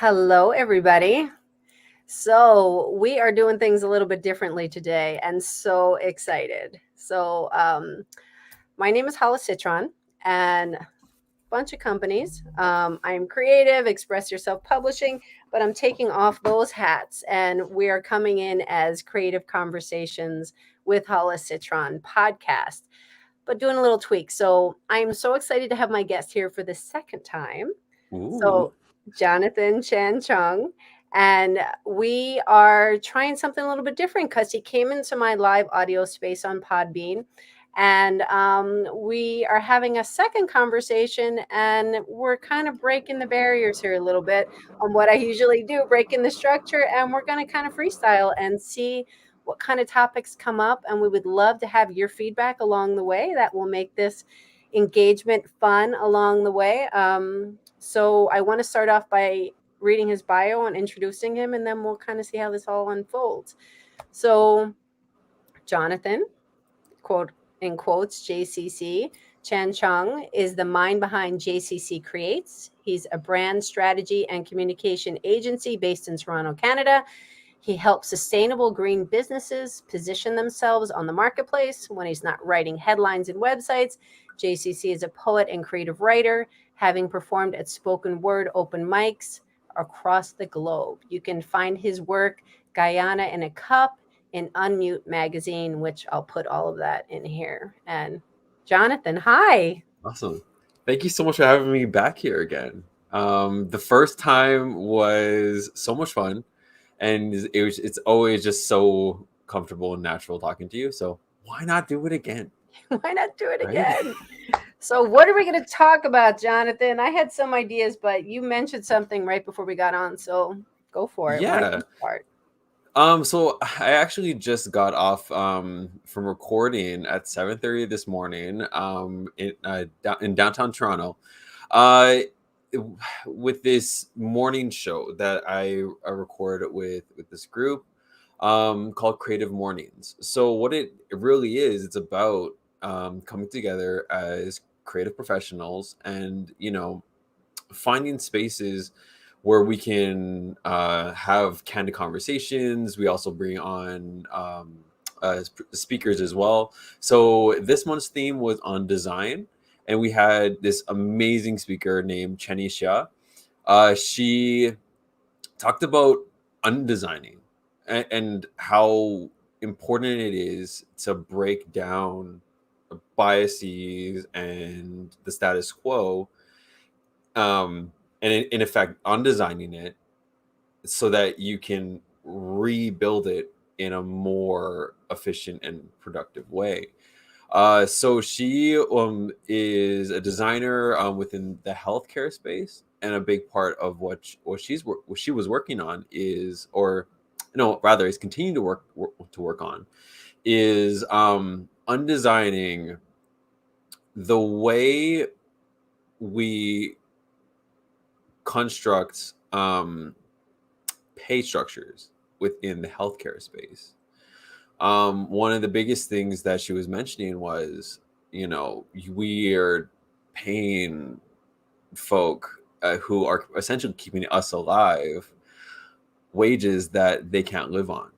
Hello, everybody. So, we are doing things a little bit differently today and so excited. My name is Hollis Citron and a bunch of companies. I'm creative, Express Yourself Publishing, but I'm taking off those hats and we are coming in as Creative Conversations with Hollis Citron podcast, but doing a little tweak. So, I'm so excited to have my guest here for the second time. Ooh, So, Jonathan Chan-Choong, and we are trying something a little bit different because he came into my live audio space on Podbean. And we are having a second conversation, and we're kind of breaking the barriers here a little bit on what I usually do, breaking the structure. And we're going to kind of freestyle and see what kind of topics come up. And we would love to have your feedback along the way. That will make this engagement fun along the way. So I want to start off by reading his bio and introducing him, and then we'll kind of see how this all unfolds. So, Jonathan, quote in quotes, JCC, Chan-Choong is the mind behind JCC Creates. He's a brand strategy and communication agency based in Toronto, Canada. He helps sustainable green businesses position themselves on the marketplace when he's not writing headlines and websites. JCC is a poet and creative writer, having performed at spoken word open mics across the globe. You can find his work, Guyana in a Cup, in Unmute magazine, which I'll put all of that in here. And Jonathan, hi. awesome. Thank you so much for having me back here again. The first time was so much fun, and it's always just so comfortable and natural talking to you. So why not do it again, Why not do it right? again? So, what are we going to talk about, Jonathan? I had some ideas, but you mentioned something right before we got on. So, go for it. Why don't Yeah. you start? So I actually just got off from recording at 7:30 this morning in downtown Toronto. Uh it- with this morning show that I record with this group called Creative Mornings. So what it really is, it's about coming together as creative professionals and finding spaces where we can have candid conversations. We also bring on speakers as well. So this month's theme was on design, and we had this amazing speaker named Chenny Xia. She talked about undesigning and how important it is to break down biases and the status quo, and in effect undesigning it so that you can rebuild it in a more efficient and productive way. So she is a designer within the healthcare space, and a big part of what she was working on is, or no, rather, is continuing to work on, is undesigning the way we construct pay structures within the healthcare space. One of the biggest things that she was mentioning was, we are paying folk who are essentially keeping us alive wages that they can't live on.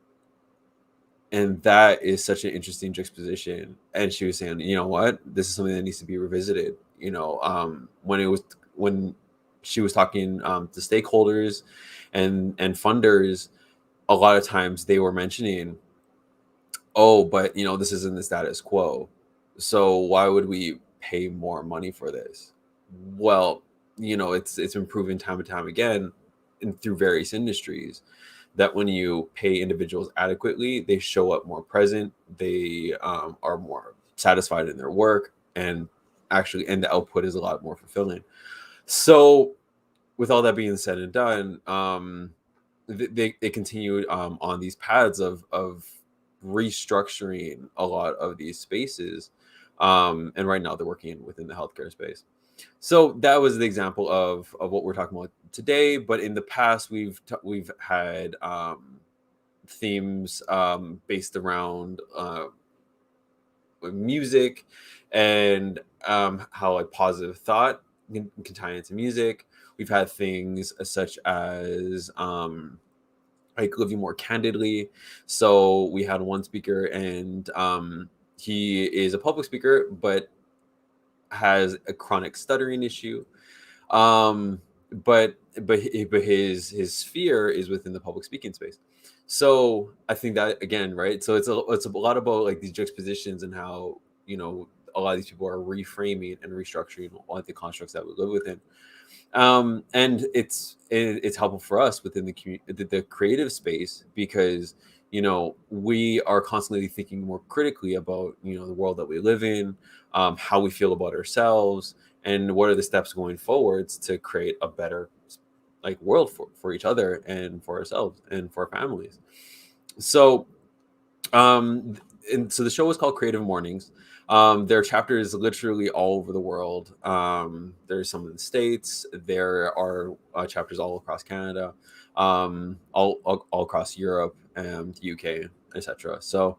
And that is such an interesting juxtaposition. And she was saying, you know what, this is something that needs to be revisited. When she was talking to stakeholders and funders, a lot of times they were mentioning, oh, but this isn't the status quo, so why would we pay more money for this? Well, it's been proven time and time again, and through various industries, that when you pay individuals adequately, they show up more present, they are more satisfied in their work, and the output is a lot more fulfilling. So with all that being said and done, they continued on these paths of restructuring a lot of these spaces, and right now they're working within the healthcare space. So that was the example of what we're talking about today. But in the past, we've had themes based around music, and how like positive thought can tie into music. We've had things such as like living more candidly. So we had one speaker, and he is a public speaker, but has a chronic stuttering issue. Um, but his fear is within the public speaking space. So I think that again, right? So it's a lot about like these juxtapositions and how a lot of these people are reframing and restructuring like the constructs that we live within. And it's helpful for us within the creative space because we are constantly thinking more critically about the world that we live in, how we feel about ourselves, and what are the steps going forwards to create a better like world for each other and for ourselves and for our families. So um, and so the show was called Creative Mornings. There are chapters literally all over the world. There's some in the States. There are chapters all across Canada, all across Europe and UK, etc. So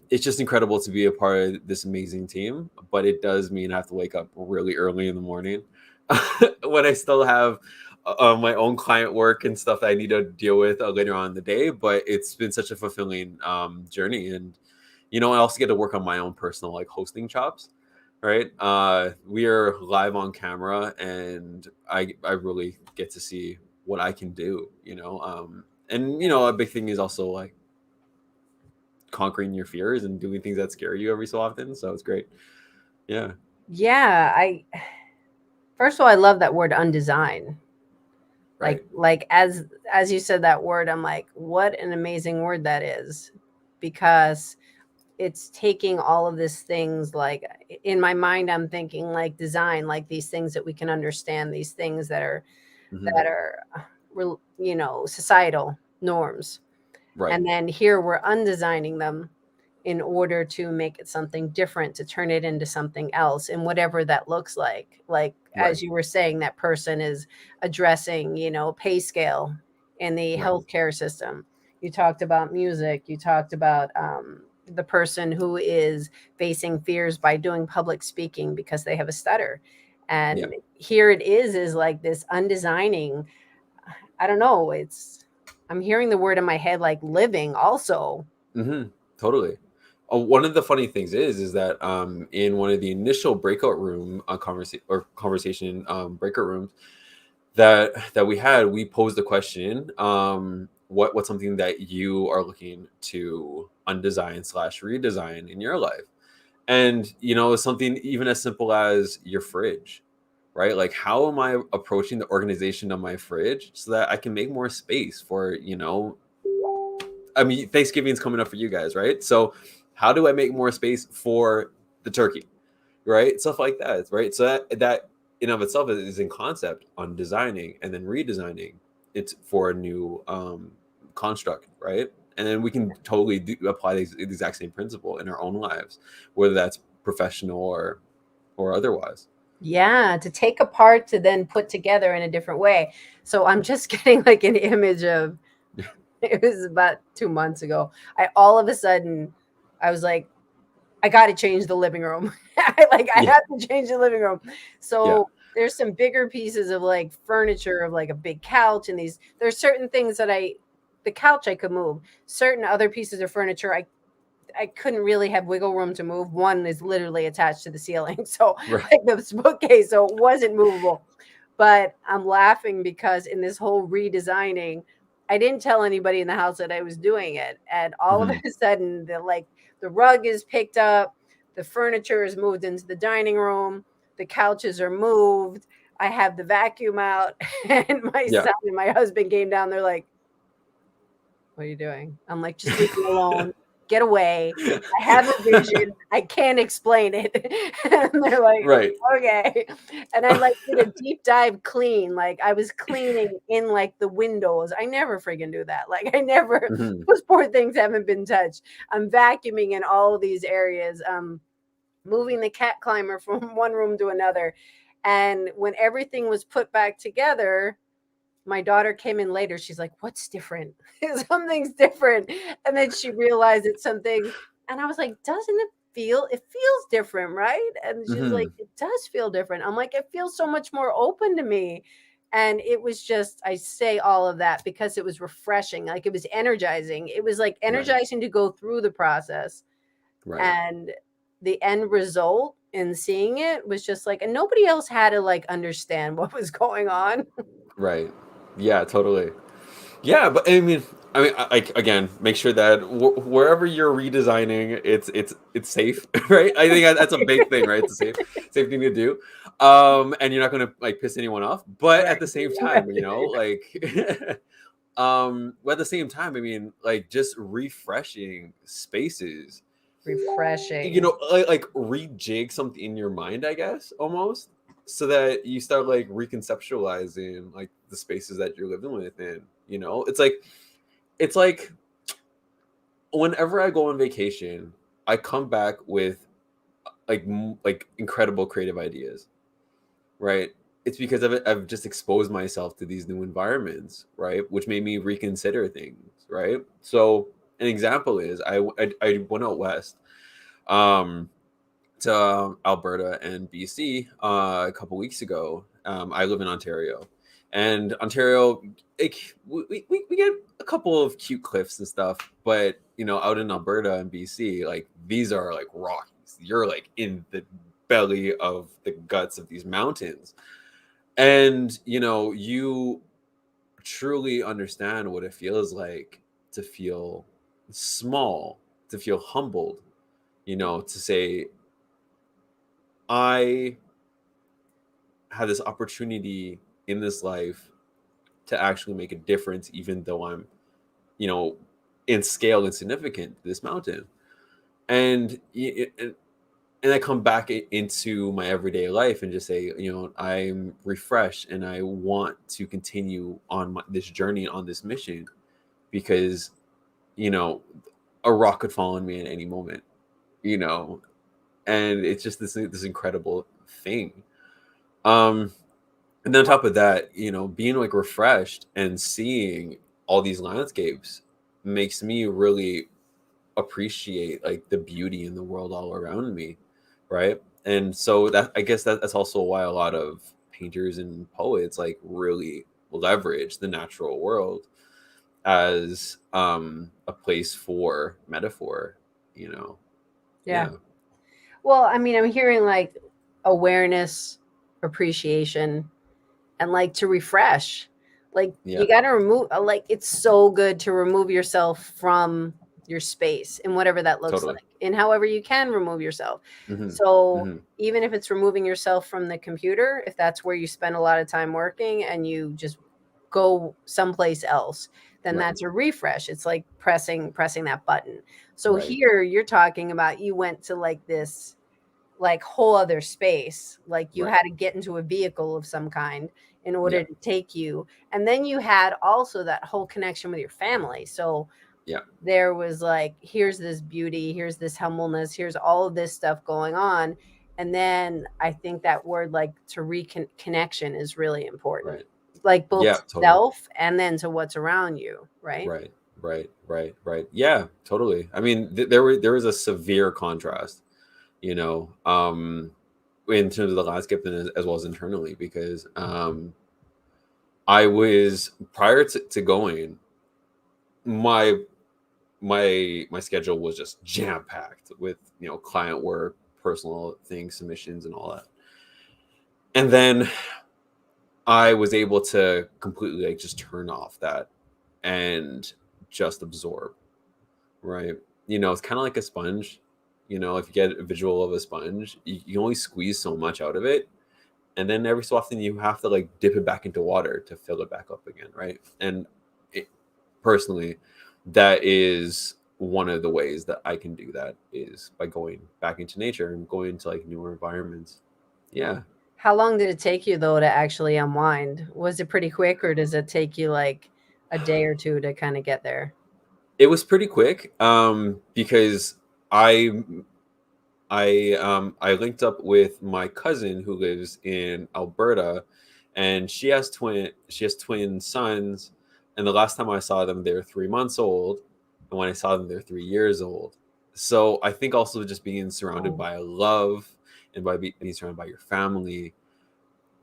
it's just incredible to be a part of this amazing team. But it does mean I have to wake up really early in the morning when I still have my own client work and stuff that I need to deal with later on in the day. But it's been such a fulfilling journey, and I also get to work on my own personal like hosting chops. Right, we are live on camera, and I really get to see what I can do. And a big thing is also like conquering your fears and doing things that scare you every so often. So it's great. Yeah. Yeah, I first of all, I love that word undesign. Right. Like as you said that word, I'm like, what an amazing word that is, because it's taking all of these things, like in my mind I'm thinking like design, like these things that we can understand, these things that are Hmm. that are societal norms, Right. and then here we're undesigning them in order to make it something different, to turn it into something else, and whatever that looks like as Right. you were saying, that person is addressing pay scale in the Right. healthcare system. You talked about music, you talked about the person who is facing fears by doing public speaking because they have a stutter, Yeah. and here it is like this undesigning. I don't know, I'm hearing the word in my head like living also. Hmm. Totally. One of the funny things is that in one of the initial breakout room conversation breakout rooms that we had, we posed the question, what's something that you are looking to undesign slash redesign in your life? And it's something even as simple as your fridge, right? Like, how am I approaching the organization of my fridge so that I can make more space for I mean, Thanksgiving's coming up for you guys, right? So how do I make more space for the turkey, right? Stuff like that, right? So that in of itself is in concept on designing and then redesigning it for a new construct, right? And then we can totally apply the exact same principle in our own lives, whether that's professional or otherwise. Yeah, to take apart to then put together in a different way. So I'm just getting like an image of, it was about 2 months ago. I all of a sudden I was like, I got to change the living room. I Yeah, have to change the living room. yeah, So there's some bigger pieces of like furniture, of like a big couch, and there's certain things that the couch I could move. Certain other pieces of furniture I couldn't really have wiggle room to move. One is literally attached to the ceiling. So right. like the bookcase, so it wasn't movable. But I'm laughing because in this whole redesigning, I didn't tell anybody in the house that I was doing it. And all of Hmm. a sudden the rug is picked up, the furniture is moved into the dining room, the couches are moved. I have the vacuum out, and my Yeah. son and my husband came down. They're like, what are you doing? I'm like, just leave me alone. Get away. I have a vision. I can't explain it. And they're like, Right. okay. And I like did a deep dive clean. Like I was cleaning in like the windows. I never friggin' do that. Like I never, Hmm. those poor things haven't been touched. I'm vacuuming in all of these areas, moving the cat climber from one room to another. And when everything was put back together, my daughter came in later. She's like, "What's different? Something's different." And then she realized it's something. And I was like, "Doesn't it feel? It feels different, right?" And she's like, Hmm. "It does feel different." I'm like, "It feels so much more open to me." And it was just, I say all of that because it was refreshing, like it was energizing. It was like Right. energizing to go through the process, Right. and the end result in seeing it was just like, and nobody else had to like understand what was going on. Right. Yeah, totally. Yeah, but like again, make sure that wherever you're redesigning, it's safe, right? I think that's a big thing, right? It's a safe thing to do, and you're not going to like piss anyone off. But at the Right. same time, like, but at the same time, like just refreshing spaces, Refreshing. like rejig something in your mind, I guess, almost, so that you start like reconceptualizing like the spaces that you're living within. It's like whenever I go on vacation, I come back with like incredible creative ideas, right? It's because I've just exposed myself to these new environments, right? Which made me reconsider things, right? So an example is I went out west, um, to Alberta and BC a couple weeks ago. I live in Ontario, and Ontario, like, we get a couple of cute cliffs and stuff, but out in Alberta and BC, like these are like Rockies. You're like in the belly of the guts of these mountains, and you truly understand what it feels like to feel small, to feel humbled. To say I had this opportunity in this life to actually make a difference, even though I'm, you know, in scale insignificant to this mountain. And and I come back into my everyday life and just say, I'm refreshed and I want to continue on this journey, on this mission, because you know a rock could fall on me at any moment, you know, and it's just this incredible thing. Um, And then on top of that, being like refreshed and seeing all these landscapes makes me really appreciate like the beauty in the world all around me, right? And so that I guess that's also why a lot of painters and poets like really leverage the natural world as a place for metaphor, you know. Yeah. Yeah. Well, I mean, I'm hearing like awareness, appreciation, and like to refresh. Like Yeah, you got to remove, like it's so good to remove yourself from your space and whatever that looks totally. like, and however you can remove yourself. Hmm. So Hmm. even if it's removing yourself from the computer, if that's where you spend a lot of time working and you just go someplace else, then Right. that's a refresh. It's like pressing that button. So Right. here you're talking about you went to like this like whole other space, like you Right. had to get into a vehicle of some kind in Yeah. order to take you, and then you had also that whole connection with your family. So Yeah. there was like, here's this beauty, here's this humbleness, here's all of this stuff going on. And then I think that word like to reconnection is really important, Right. like both Yeah. to Totally. self and then to what's around you, right? Right, right. Yeah, totally. There was a severe contrast, you know, in terms of the landscape and as well as internally, because I was prior to going, my my schedule was just jam packed with client work, personal things, submissions, and all that. And then I was able to completely like just turn off that and just absorb. Right. It's kind of like a sponge. If you get a visual of a sponge, you only squeeze so much out of it. And then every so often you have to like dip it back into water to fill it back up again. Right. And it, personally, that is one of the ways that I can do that is by going back into nature and going into like newer environments. Yeah. How long did it take you though to actually unwind? Was it pretty quick, or does it take you like a day or two to kind of get there? It was pretty quick because I I linked up with my cousin who lives in Alberta, and she has twin sons, and the last time I saw them, they were 3 months old, and when I saw them, they're 3 years old. So I think also just being surrounded Oh, by love and by being surrounded by your family,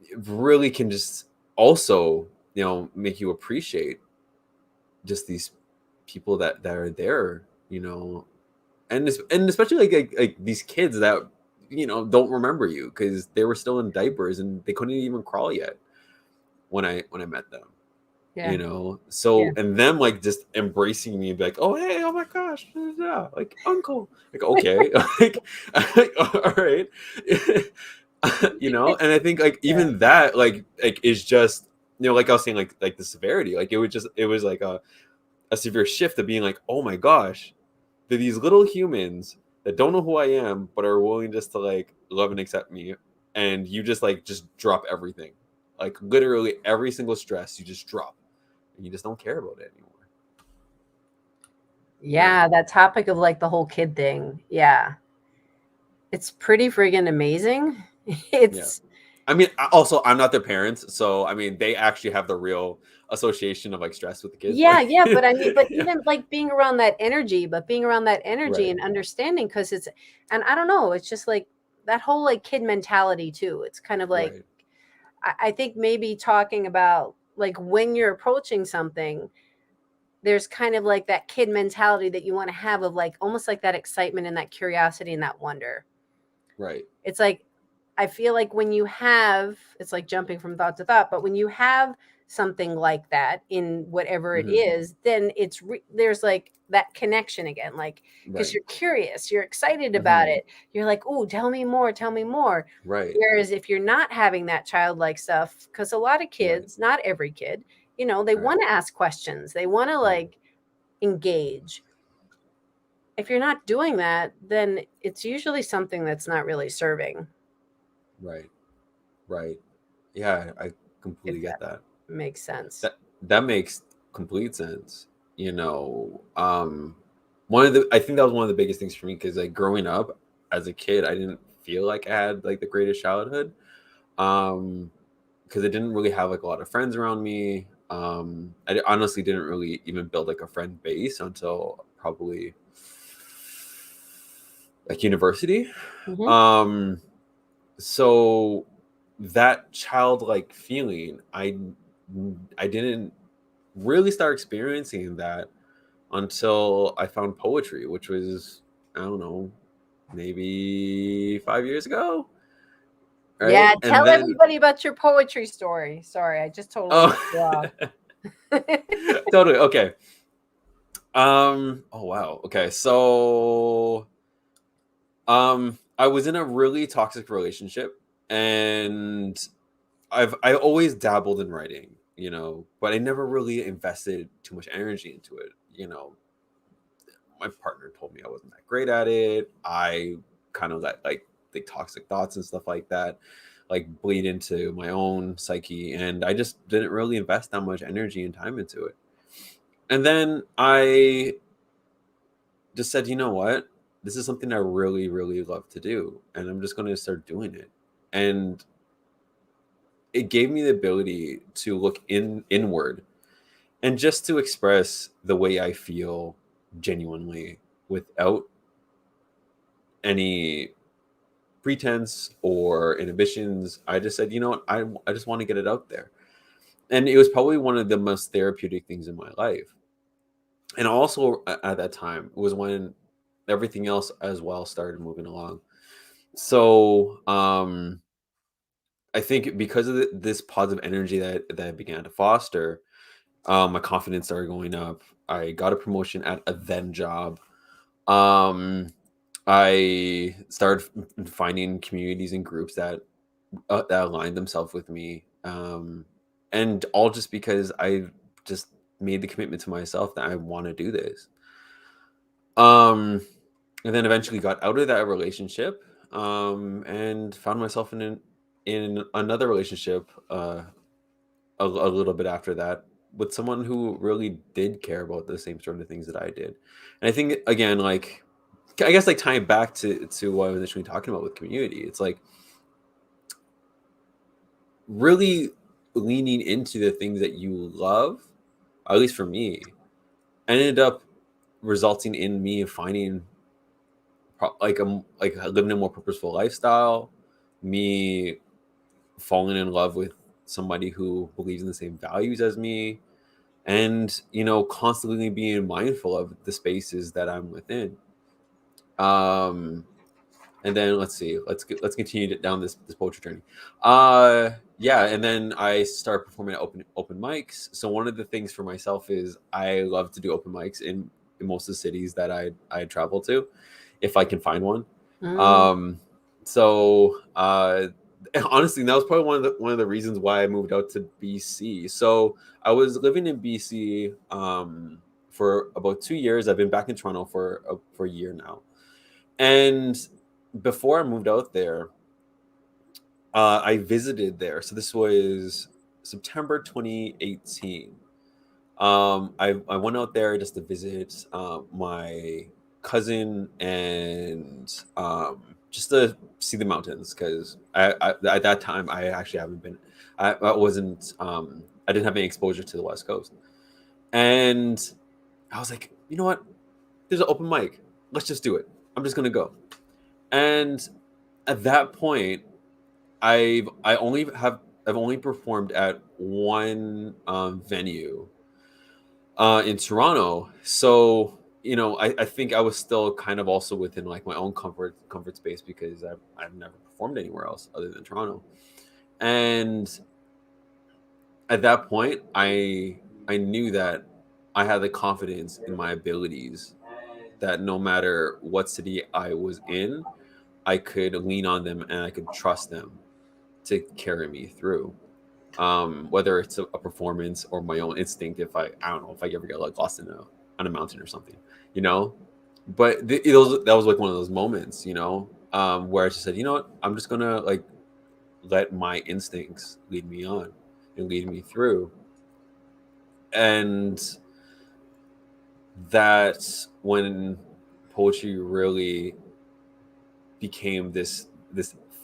it really can just also, make you appreciate just these people that are there, and especially like these kids that don't remember you because they were still in diapers and they couldn't even crawl yet when I met them. Yeah. Yeah. So and them like just embracing me and be like, oh hey, oh my gosh, yeah, like uncle, like okay, like all right. And I think like Yeah. even that like is just like I was saying like the severity, like it was like a severe shift of being like, oh my gosh, they're these little humans that don't know who I am but are willing just to like love and accept me, and you just drop everything, like literally every single stress you just drop, and you just don't care about it anymore. Yeah, Yeah, that topic of like the whole kid thing. Yeah. It's pretty friggin' amazing. yeah. It's I mean, also I'm not their parents, so I mean they actually have the real association of like stress with the kids. yeah, Like, yeah, but I mean, but yeah, even like being around that energy right, and understanding, because it's, and I don't know, it's just like that whole like kid mentality too. It's kind of like, right, I think maybe talking about like when you're approaching something, there's kind of like that kid mentality that you want to have of like almost like that excitement and that curiosity and that wonder. right. It's like, I feel like when you have, it's like jumping from thought to thought, but when you have something like that in whatever it Hmm. is, then there's like that connection again, like, because Right. you're curious, you're excited about Hmm. it. You're like, oh, tell me more, tell me more. Right. Whereas if you're not having that childlike stuff, because a lot of Right. kids, not every kid, they Right. want to ask questions, they want to Hmm. like engage. If you're not doing that, then it's usually something that's not really serving, Right. Right. Yeah, I if completely get that that. makes sense. That makes complete sense. You know, one of the I think that was one of the biggest things for me because like growing up as a kid, I didn't feel like I had like the greatest childhood. Um, because I didn't really have like a lot of friends around me. Honestly didn't really even build like a friend base until probably like university. Hmm. Um, so that childlike feeling, I didn't really start experiencing that until I found poetry, which was, I don't know, maybe 5 years ago, right? Yeah, And tell then everybody about your poetry story. Sorry, I just totally oh, cut you off. totally okay. Oh wow. Okay. So I was in a really toxic relationship, and I always dabbled in writing, but I never really invested too much energy into it. My partner told me I wasn't that great at it. I kind of let like the toxic thoughts and stuff like that like bleed into my own psyche, and I just didn't really invest that much energy and time into it. And then I just said, you know what? This is something I really, really love to do, and I'm just going to start doing it. And it gave me the ability to look inward and just to express the way I feel genuinely without any pretense or inhibitions. I just said, you know what? I just want to get it out there. And it was probably one of the most therapeutic things in my life. And also at that time was when everything else as well started moving along. So I think because of this positive energy that I began to foster, my confidence started going up. I got a promotion at a then job. Um, I started finding communities and groups that aligned themselves with me, and all just because I just made the commitment to myself that I want to do this. Um, and then eventually got out of that relationship, and found myself in another relationship a little bit after that with someone who really did care about the same sort of things that I did. And I think again, like I guess like tying back to what I was initially talking about with community, it's like really leaning into the things that you love, at least for me, ended up resulting in me finding like living a more purposeful lifestyle, me falling in love with somebody who believes in the same values as me, and constantly being mindful of the spaces that I'm within. Um, and then let's continue down this poetry journey. Yeah, and then I start performing at open mics. So one of the things for myself is I love to do open mics in most of the cities that I travel to, if I can find one. Mm. um so and honestly, that was probably one of the reasons why I moved out to BC. So I was living in BC for about 2 years. I've been back in Toronto for a year now. And before I moved out there, I visited there. So this was September 2018. I went out there just to visit my cousin, and just to see the mountains, because I at that time I actually haven't been. I wasn't. I didn't have any exposure to the West Coast, and I was like, you know what? There's an open mic. Let's just do it. I'm just gonna go. And at that point, I've only performed at one venue in Toronto. So I think I was still kind of also within like my own comfort space, because I've never performed anywhere else other than Toronto. And at that point, I knew that I had the confidence in my abilities, that no matter what city I was in, I could lean on them and I could trust them to carry me through. Whether it's a performance or my own instinct, if I don't know, if I ever get like lost on a mountain or something, you know. But that was like one of those moments, where I just said, you know what, I'm just gonna like let my instincts lead me on and lead me through. And that's when poetry really became this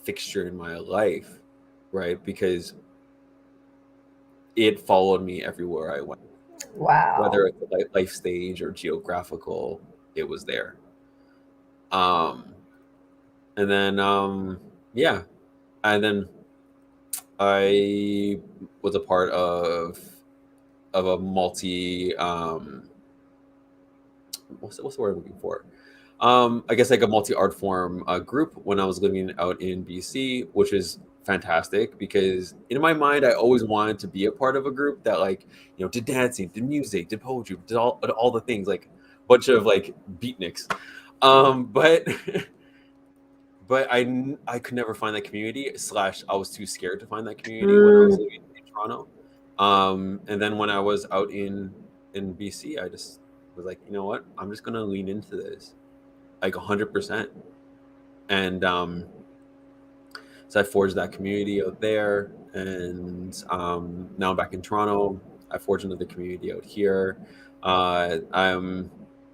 fixture in my life, right? Because it followed me everywhere I went, Wow. whether it's a life stage or geographical. It was there. um and then yeah, and then I was a part of a multi what's the word I'm looking for, I guess like a multi art form group when I was living out in BC, which is fantastic, because in my mind I always wanted to be a part of a group that, like, did dancing, did music, did poetry, did all the things, like bunch of like beatniks. But I could never find that community, slash I was too scared to find that community when I was Mm. living in Toronto. And then when I was out in BC, I just was like, you know what, I'm just gonna lean into this like 100%. And so I forged that community out there, and now I'm back in Toronto. I forged another community out here. I'm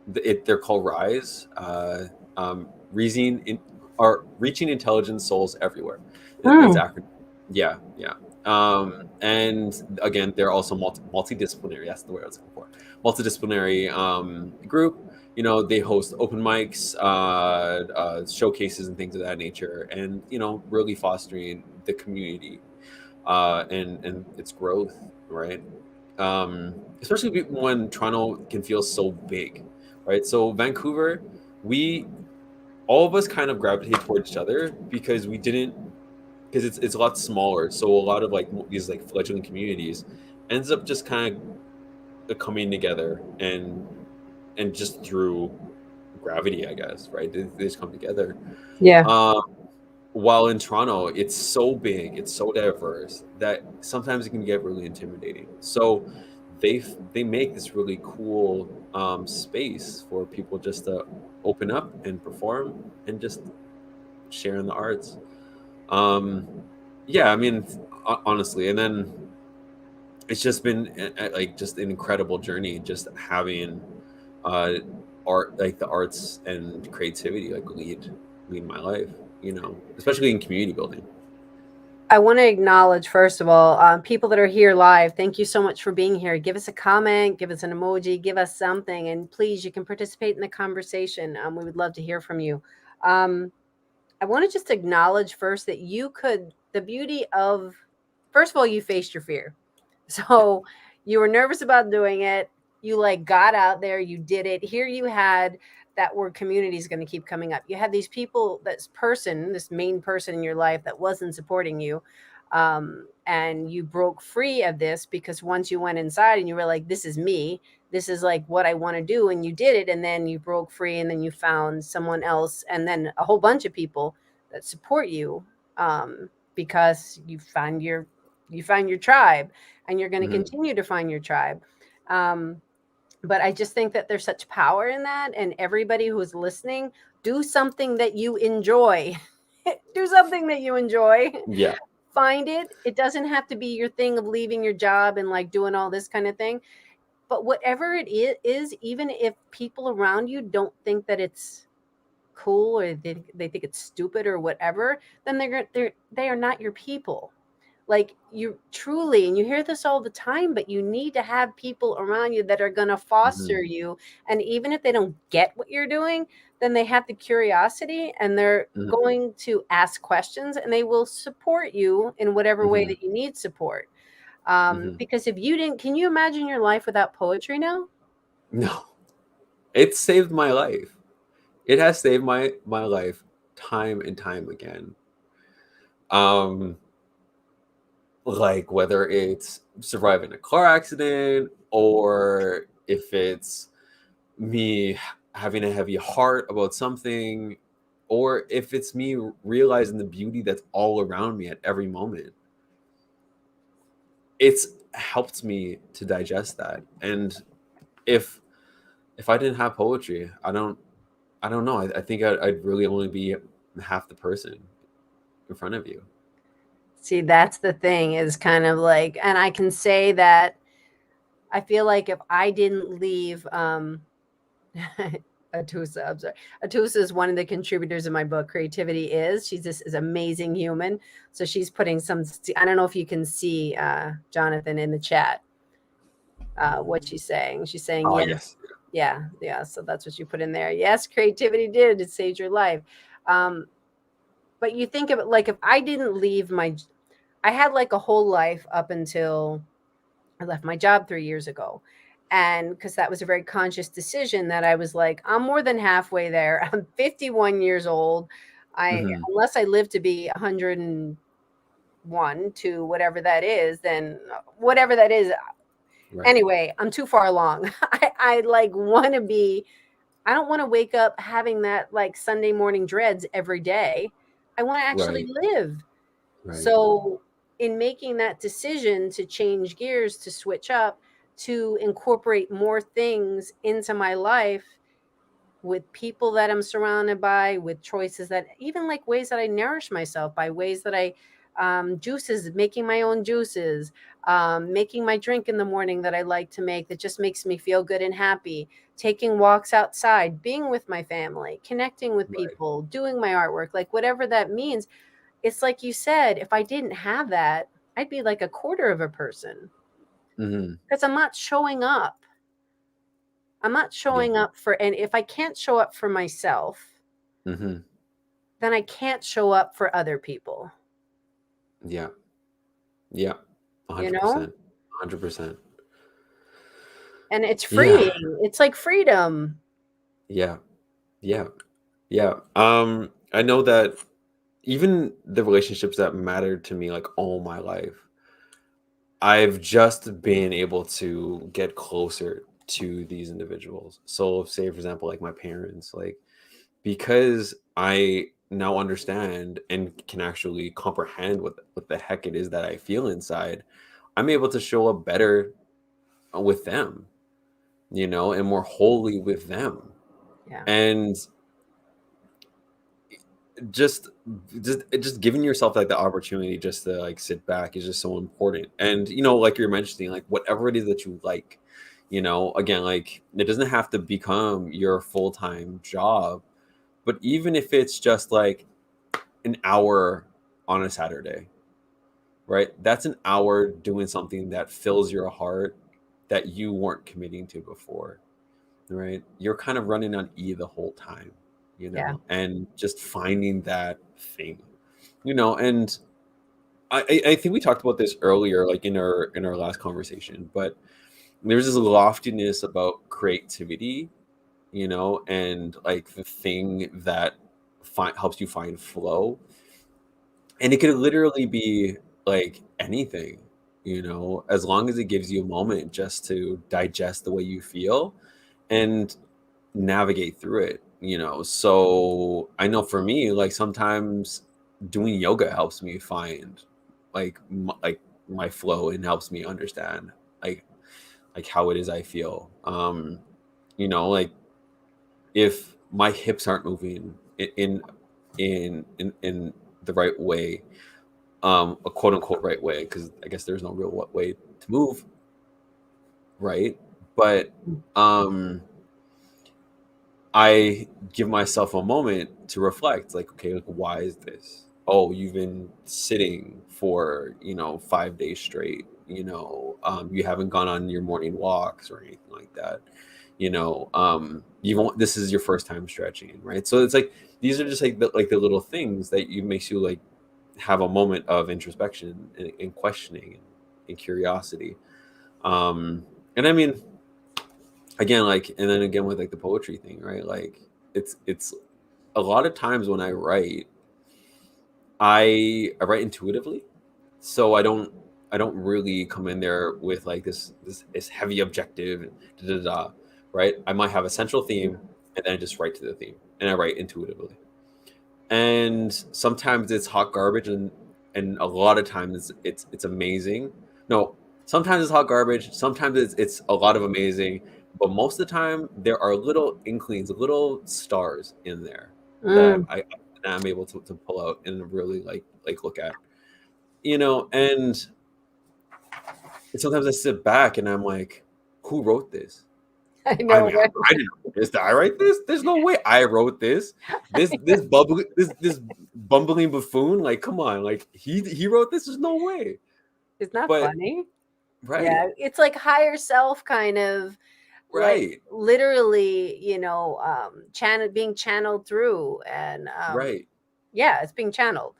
they're called Rise, reason in or reaching intelligent souls everywhere. It's Mm. acronym. Yeah, yeah. And again, they're also multidisciplinary. That's the word I was looking for. Multidisciplinary group. They host open mics, showcases, and things of that nature, and really fostering the community and its growth, right? Especially when Toronto can feel so big, right? So Vancouver, we all of us kind of gravitate towards each other because we didn't because it's a lot smaller. So a lot of like these like fledgling communities ends up just kind of coming together, and just through gravity, I guess, right? They just come together. Yeah. Um, while in Toronto, it's so big, it's so diverse that sometimes it can get really intimidating. So they make this really cool space for people just to open up and perform and just share in the arts. Um, yeah, I mean, honestly, and then it's just been like just an incredible journey, just having uh art, like the arts and creativity, like lead my life, especially in community building. I want to acknowledge, first of all, people that are here live. Thank you so much for being here. Give us a comment, give us an emoji, give us something, and please, you can participate in the conversation. We would love to hear from you. Um, I want to just acknowledge first that the beauty of first of all, you faced your fear. So you were nervous about doing it. You like got out there, you did it. Here you had that word community is going to keep coming up. You had these people, this main person in your life that wasn't supporting you. And you broke free of this because once you went inside and you were like, this is me, this is like what I want to do. And you did it. And then you broke free and then you found someone else and then a whole bunch of people that support you, because you find your tribe and you're going to Hmm. continue to find your tribe. Um, but I just think that there's such power in that. And everybody who's listening, do something that you enjoy. Do something that you enjoy. Yeah. Find it. It doesn't have to be your thing of leaving your job and like doing all this kind of thing. But whatever it is, even if people around you don't think that it's cool or they think it's stupid or whatever, then they are not your people. Like you truly, and you hear this all the time, but you need to have people around you that are going to Hmm. foster you. And even if they don't get what you're doing, then they have the curiosity and they're Hmm. going to ask questions and they will support you in whatever way Hmm. that you need support. Hmm. Because if you didn't, can you imagine your life without poetry now? No, it saved my life. It has saved my life time and time again. Um, like whether it's surviving a car accident or if it's me having a heavy heart about something or if it's me realizing the beauty that's all around me at every moment. It's helped me to digest that. And if if I didn't have poetry, I don't know. I think I'd really only be half the person in front of you. See, that's the thing is kind of like, and I can say that I feel like if I didn't leave, Atusa, I'm sorry. Atusa is one of the contributors in my book, Creativity Is. She's this is amazing human. So she's putting some, I don't know if you can see Jonathan in the chat, what she's saying. She's saying, Oh yes, yes. yeah, yeah. So that's what you put in there. Yes, creativity did. It saved your life. Um, but you think of it like if I didn't leave I had like a whole life up until I left my job 3 years ago. And because that was a very conscious decision that I was like, I'm more than halfway there. I'm 51 years old. Hmm. Unless I live to be 101 to whatever that is, then whatever that is. Right. Anyway, I'm too far along. I like want to be, I don't want to wake up having that like Sunday morning dreads every day. I want to actually Right. live. Right. So, in making that decision to change gears, to switch up, to incorporate more things into my life with people that I'm surrounded by, with choices that even like ways that I nourish myself, by ways that juices, making my own juices, making my drink in the morning that I like to make that just makes me feel good and happy, taking walks outside, being with my family, connecting with Right. people, doing my artwork, like whatever that means. It's like you said, if I didn't have that, I'd be like a quarter of a person Hmm. because I'm not showing up. I'm not Yeah. showing up for, and if I can't show up for myself, Hmm. then I can't show up for other people, Yeah. Yeah. you 100%. know? 100%. And it's Yeah. freeing. It's like freedom. Yeah. Yeah. Yeah. I know that even the relationships that mattered to me like all my life, I've just been able to get closer to these individuals. So say for example like my parents, like because I now understand and can actually comprehend what the heck it is that I feel inside, I'm able to show up better with them, and more wholly with them. Yeah. And just just giving yourself like the opportunity just to like sit back is just so important. And like you're mentioning, like whatever it is that you like, again, like it doesn't have to become your full-time job, but even if it's just like an hour on a Saturday, right? That's an hour doing something that fills your heart that you weren't committing to before, right? You're kind of running on E the whole time, Yeah. and just finding that thing, and I think we talked about this earlier, like in our last conversation, but there's this loftiness about creativity, and like the thing that helps you find flow, and it could literally be like anything, as long as it gives you a moment just to digest the way you feel and navigate through it. So I know for me, like sometimes doing yoga helps me find like my flow and helps me understand like like how it is I feel. Like if my hips aren't moving in the right way, a quote unquote right way, because I guess there's no real way to move right, but um I give myself a moment to reflect, like, okay, like, why is this? Oh, you've been sitting for, 5 days straight, you haven't gone on your morning walks or anything like that. You won't, this is your first time stretching, right? So it's like, these are just like the little things that you makes you like have a moment of introspection and questioning and curiosity. And I mean, again, like, and then again with like the poetry thing, right? Like it's a lot of times when I write, I write intuitively, so I don't really come in there with like this heavy objective and da da da, right? I might have a central theme, and then I just write to the theme, and I write intuitively. And sometimes it's hot garbage, and a lot of times it's amazing. No, sometimes it's hot garbage, sometimes it's a lot of amazing, but most of the time there are little inklings, little stars in there that Mm. that I'm able to pull out and really like look at, and sometimes I sit back and I'm like, who wrote this? I I know, mean, right? I didn't write this. Did I write this? There's no way I wrote this. This bumbling buffoon. Like, come on. Like he wrote this. There's no way. It's not But funny. right, Yeah, it's like higher self kind of, like right, literally, being channeled through, and right. yeah, it's being channeled.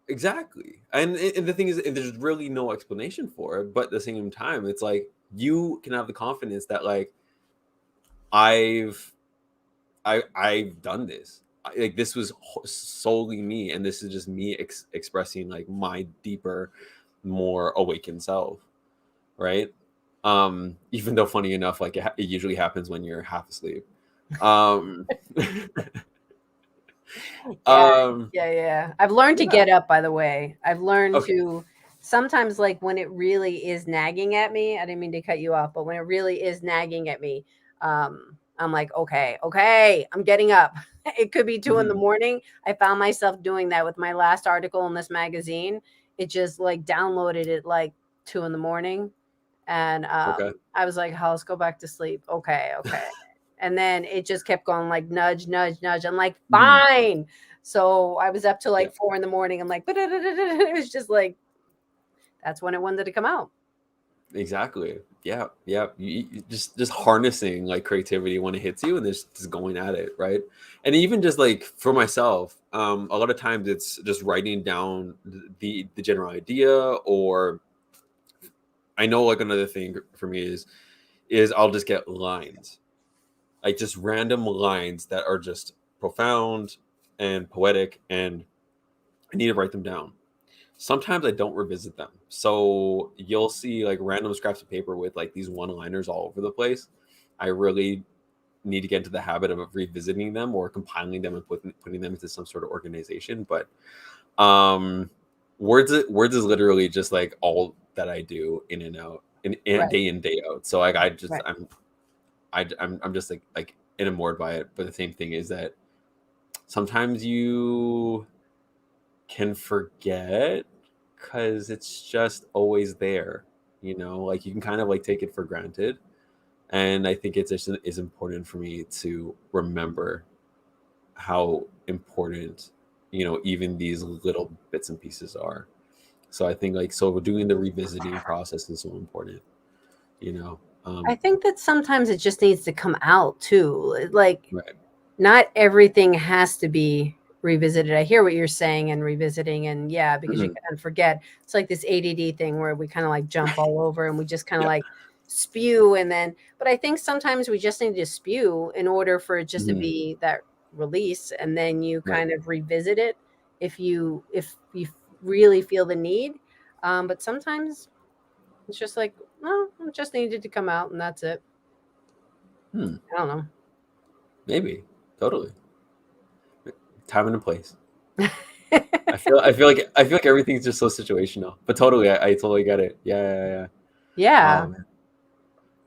Exactly. And the thing is, there's really no explanation for it. But at the same time, it's like you can have the confidence that like I've I've done this. Like this was solely me, and this is just me expressing like my deeper, more awakened self, right? Even though funny enough, like it usually happens when you're half asleep. Um, Yeah, um, yeah, yeah. I've learned to yeah. get up, by the way. I've learned Okay. to sometimes, like when it really is nagging at me, I didn't mean to cut you off, but when it really is nagging at me, I'm like, okay, okay, I'm getting up. It could be 2 in the Mhm. morning. I found myself doing that with my last article in this magazine. It just like downloaded it like 2 in the morning. And Okay. I was like, "Oh, let's go back to sleep." Okay, okay. And then it just kept going like nudge, nudge, nudge. I'm like, Mhm. fine. So I was up till Yeah. like 4 in the morning. I'm like, it was just like that's when it wanted to come out. Exactly. Yeah. Yeah. Just harnessing like creativity when it hits you and just going at it, right? And even just like for myself, a lot of times it's just writing down the general idea, or I know like another thing for me is I'll just get lines, like just random lines that are just profound and poetic, and I need to write them down. Sometimes I don't revisit them. So you'll see like random scraps of paper with like these one liners all over the place. I really need to get into the habit of revisiting them or compiling them and putting them into some sort of organization. But um words is literally just like all that I do in and out Right, in day out. So like I just right. I'm just like enamored by it. But the same thing is that sometimes you can forget because it's just always there. Like you can kind of like take it for granted. And I think it's just is important for me to remember how important, even these little bits and pieces are. So I think like so doing the revisiting process is so important, you know. I think that sometimes it just needs to come out too. Like Right. not everything has to be. revisit it. I hear what you're saying and revisiting, and yeah, because you Mhm. kind of forget. It's like this ADD thing where we kind of like jump all over and we just kind of Yeah. like spew and then. But I think sometimes we just need to spew in order for it just to Mhm. be that release, and then you Right. kind of revisit it if you really feel the need. But sometimes it's just like, well, it just needed to come out, and that's it. Hmm. I don't Maybe. Totally. Time and a place. know. I feel like everything's just so situational. But totally, I totally get it. Yeah, yeah, yeah. Yeah. Oh man.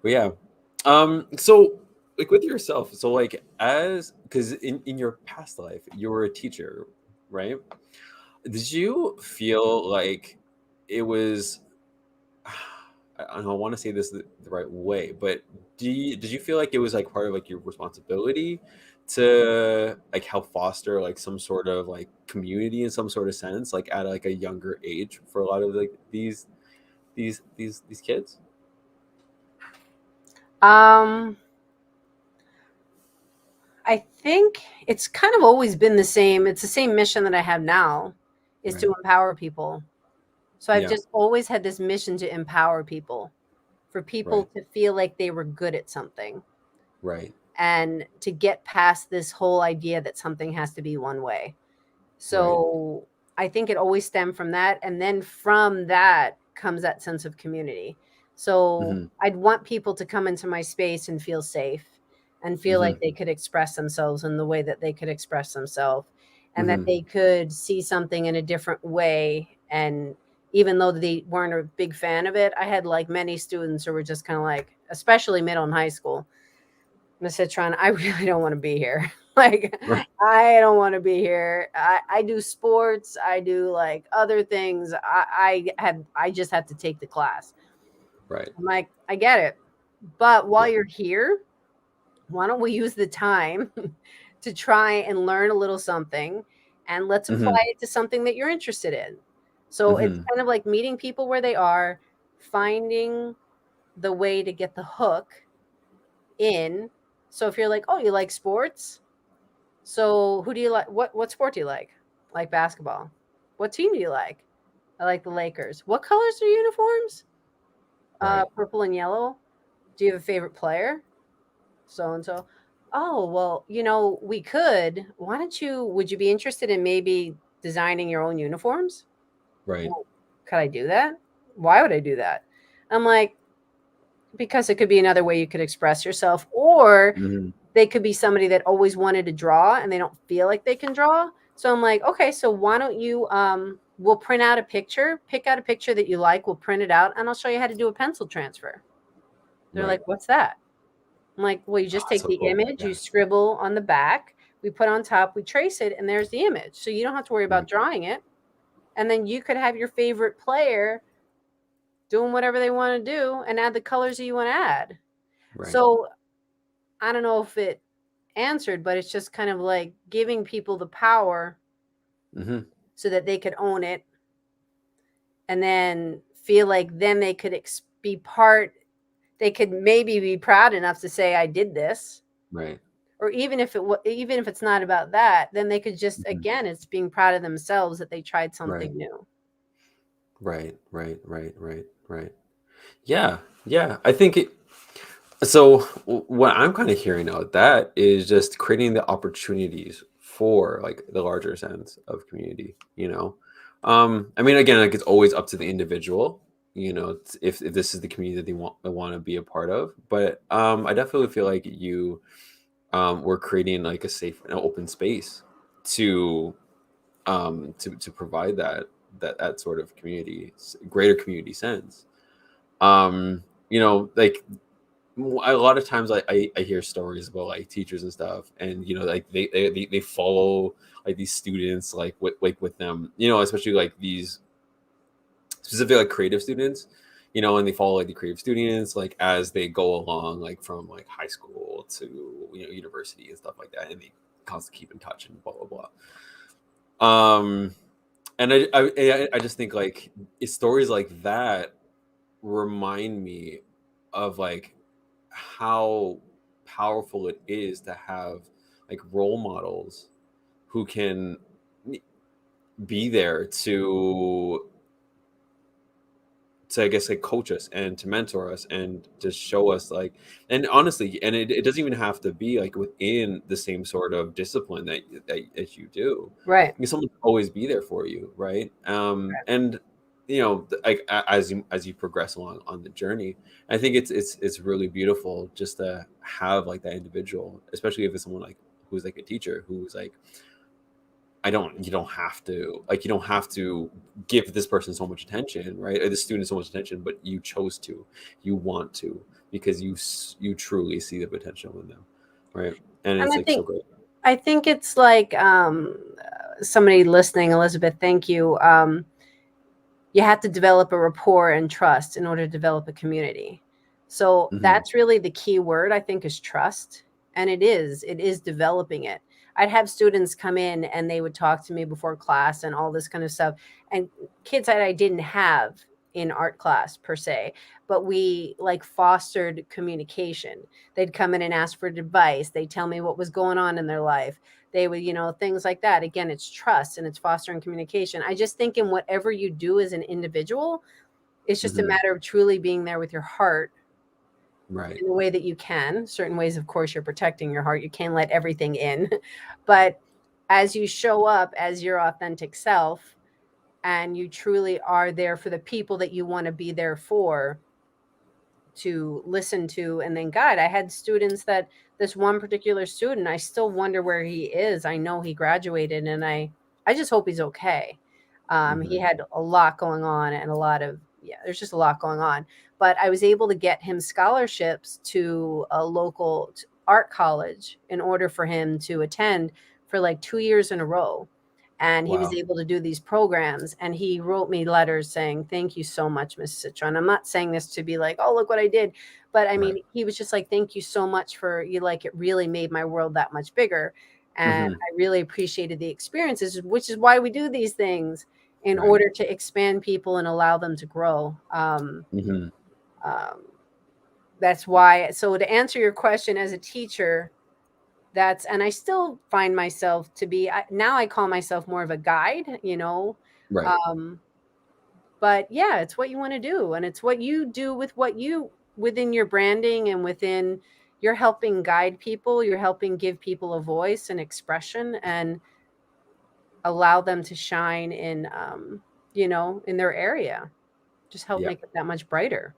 But yeah. So like with yourself, so like as because in your past life, you were a teacher, right? Did you feel like it was I don't want to say this the right way, but did you feel like it was like part of like your responsibility to like help foster like some sort of like community in some sort of sense, like at like a younger age for a lot of like these kids? um I think it's kind of always been the same. It's the same mission that I have now, is Right. to empower people. So I've Yeah. just always had this mission to empower people, for people Right. to feel like they were good at something, Right. and to get past this whole idea that something has to be one way. Right. So I think it always stemmed from that. And then from that comes that sense of community. So Hmm. I'd want people to come into my space and feel safe and feel like Hmm. they could express themselves in the way that they could express themselves, and that Hmm. they could see something in a different way. And even though they weren't a big fan of it, I had like many students who were just kind of like, especially middle and high school, Miss Citron, I really don't want to be here. Like, Right. I don't want to be here. I do sports. I do like other things. I just have to take the class. Right. I'm like, I get it. But while Yeah. you're here, why don't we use the time to try and learn a little something, and let's apply Hmm. it to something that you're interested in. So it's Hmm. kind of like meeting people where they are, finding the way to get the hook in. So if you're like, oh, you like sports? So who do you like? What sport do you like? Like basketball. What team do you like? I like the Lakers. What colors are uniforms? Right. Purple and yellow. Do you have a favorite player? So and so. Oh, well, we could. Why don't you? Would you be interested in maybe designing your own uniforms? Right. Well, could I do that? Why would I do that? I'm like, because it could be another way you could express yourself, or Hmm. they could be somebody that always wanted to draw and they don't feel like they can draw. So I'm like, okay, so why don't you we'll print out a picture, pick out a picture that you like, we'll print it out, and I'll show you how to do a pencil transfer. They're Right. like, what's that? I'm like, well, you Oh, just that's take so the cool. image, Yeah. you scribble on the back, we put on top, we trace it, and there's the image. So you don't have to worry about Right. drawing it. And then you could have your favorite player doing whatever they want to do and add the colors that you want to add. Right. So I don't know if it answered, but it's just kind of like giving people the power Hmm. so that they could own it, and then feel like then they could be part, they could maybe be proud enough to say, I did this. Right. Or even if it's not about that, then they could just, Mhm. again, it's being proud of themselves that they tried Right. something new. Right. Right. Right. Right. Right. Yeah. Yeah. I think it. So what I'm kind of hearing out that is just creating the opportunities for like the larger sense of community. I mean, again, like it's always up to the individual. If this is the community that they want to be a part of. But I definitely feel like we're creating like a safe and open space to to provide that sort of community, greater community sense. Like a lot of times I hear stories about like teachers and stuff, and like they follow like these students like with them, especially like these specific like creative students, and they follow like the creative students like as they go along like from like high school to university and stuff like that, and they constantly keep in touch and blah blah blah. And I just think like stories like that remind me of like how powerful it is to have like role models who can be there to I guess like coach us and to mentor us and to show us like, and honestly, and it doesn't even have to be like within the same sort of discipline that you do, Right. because someone will always be there for you, right? And you know, like as you progress along on the journey, I think it's really beautiful just to have like that individual, especially if it's someone like who's like a teacher who's like, you don't have to, like, you don't have to give this person so much attention, right? Or the student so much attention, but you chose to, you want to, because you truly see the potential in them, right? And And it's like so great. I think it's like somebody listening, Elizabeth, thank you. You have to develop a rapport and trust in order to develop a community. So Hmm. that's really the key word, I think, is trust. And it is developing it. I'd have students come in and they would talk to me before class and all this kind of stuff. And kids that I didn't have in art class per se, but we like fostered communication. They'd come in and ask for advice. They'd tell me what was going on in their life. They would, things like that. Again, it's trust and it's fostering communication. I just think in whatever you do as an individual, it's just a Hmm. matter of truly being there with your heart Right. in the way that you can. Certain ways, of course, you're protecting your heart. You can't let everything in. But as you show up as your authentic self and you truly are there for the people that you want to be there for, to listen to and then guide. I had students that this one particular student, I still wonder where he is. I know he graduated and I just hope he's okay. He Hmm. had a lot going on and a lot of, yeah, there's just a lot going on. But I was able to get him scholarships to a local art college in order for him to attend for like 2 years in a row, and he was Wow. able to do these programs, and he wrote me letters saying, thank you so much, Miss Citron. I'm not saying this to be like, oh, look what I did, but I Right. mean, he was just like, thank you so much for you, like, it really made my world that much bigger, and Hmm. I really appreciated the experiences, which is why we do these things, in Right. order to expand people and allow them to grow. Hmm. Um, that's why, so to answer your question, as a teacher, that's, and I still find myself to be, now I call myself more of a guide. Right. um but yeah, it's what you want to do, and it's what you do with what you, within your branding and within, you're helping guide people, you're helping give people a voice and expression and allow them to shine in their area, just help Yeah. make it that much brighter.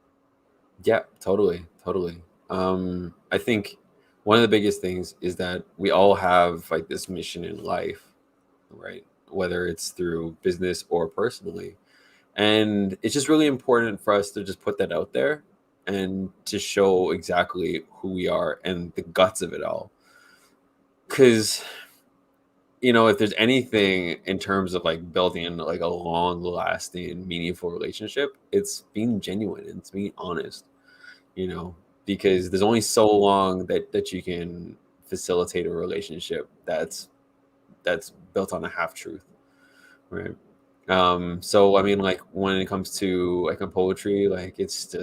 Yeah, totally, totally. I think one of the biggest things is that we all have like this mission in life, right? Whether it's through business or personally. And it's just really important for us to just put that out there and to show exactly who we are and the guts of it all. Because, if there's anything in terms of like building like a long lasting, meaningful relationship, it's being genuine and it's being honest, you know, because there's only so long that you can facilitate a relationship that's built on a half truth, right? So I mean, like when it comes to like in poetry, like it's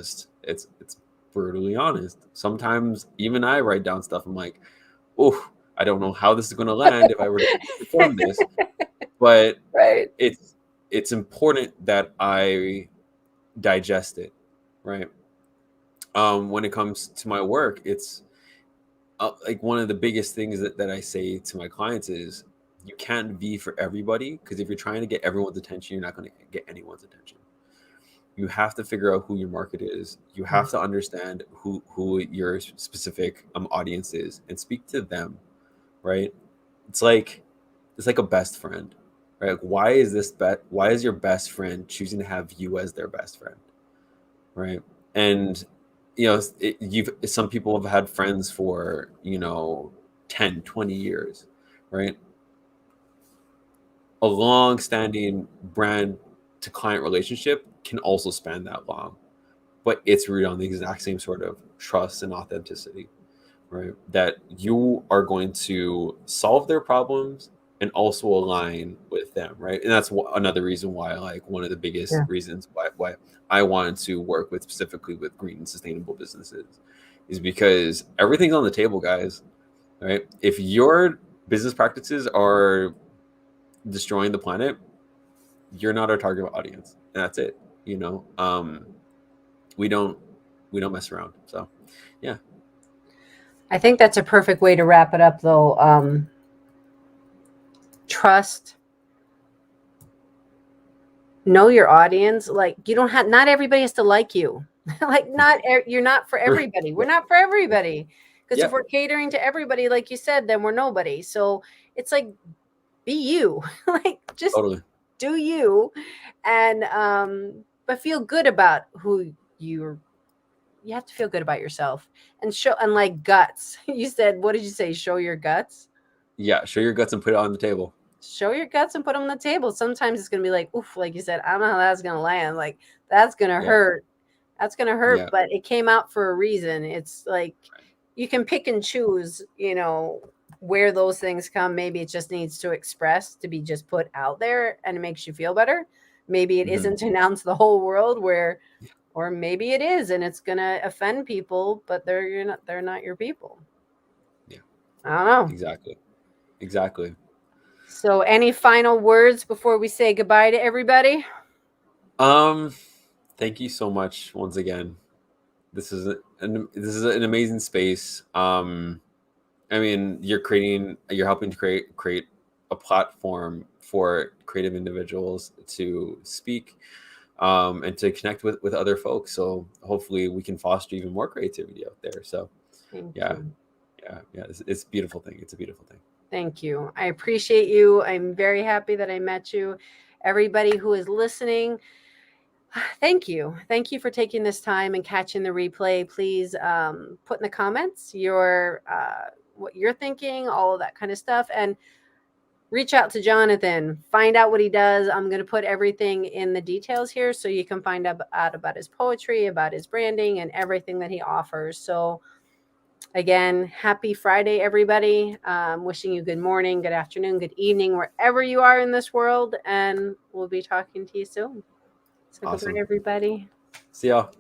brutally honest. Sometimes even I write down stuff. I'm like, oh, I don't know how this is going to land if I were to perform this, but Right. it's it's important that I digest it, right? When it comes to my work, it's like one of the biggest things that I say to my clients is you can't be for everybody, because if you're trying to get everyone's attention, you're not going to get anyone's attention. You have to figure out who your market is. You have to understand who your specific audience is and speak to them, right? It's like a best friend, right? Like, why is your best friend choosing to have you as their best friend, right? And you've some people have had friends for 10, 20 years, right? A long standing brand to client relationship can also span that long, but it's rooted on the exact same sort of trust and authenticity, right? That you are going to solve their problems and also align with them, right? And that's another reason why, like, one of the biggest Yeah. reasons why I wanted to work with specifically with green and sustainable businesses is because everything's on the table, guys. Right? If your business practices are destroying the planet, you're not our target audience, and that's it. You know, we don't we don't mess around. So, yeah. I think that's a perfect way to wrap it up, though. Trust, know your audience. Like, you don't have, not everybody has to like you. Like, you're not for everybody. We're Yeah. not for everybody. Because if Yeah. we're catering to everybody, like you said, then we're nobody. So it's like, be you. Like, just Totally. do you, and but feel good about who you're. You have to feel good about yourself and show, and like guts. You said, what did you say? Show your guts. Yeah. Show your guts and put it on the table. Show your guts and put them on the table. Sometimes it's gonna be like, oof, like you said, I don't know how that's gonna land. Like, that's gonna Yeah. hurt. That's gonna hurt, Yeah. but it came out for a reason. It's like you can pick and choose, where those things come. Maybe it just needs to express, to be just put out there, and it makes you feel better. Maybe it Hmm. isn't to announce the whole world, or maybe it is, and it's gonna offend people, but they're not your people. Yeah. I don't know. Exactly. Exactly. So, any final words before we say goodbye to everybody? Um. Thank you so much once again. This is an amazing space. I mean, you're helping to create a platform for creative individuals to speak, and to connect with other folks. So hopefully we can foster even more creativity out there. So Thank yeah, you. yeah. It's a beautiful thing. It's a beautiful thing. Thank you. I appreciate you. I'm very happy that I met you. Everybody who is listening, thank you. Thank you for taking this time and catching the replay. Please put in the comments what you're thinking, all of that kind of stuff, and reach out to Jonathan. Find out what he does. I'm going to put everything in the details here so you can find out about his poetry, about his branding, and everything that he offers. So, again, happy Friday, everybody. Wishing you good morning, good afternoon, good evening, wherever you are in this world. And we'll be talking to you soon. So, goodbye, Awesome. everybody. See y'all.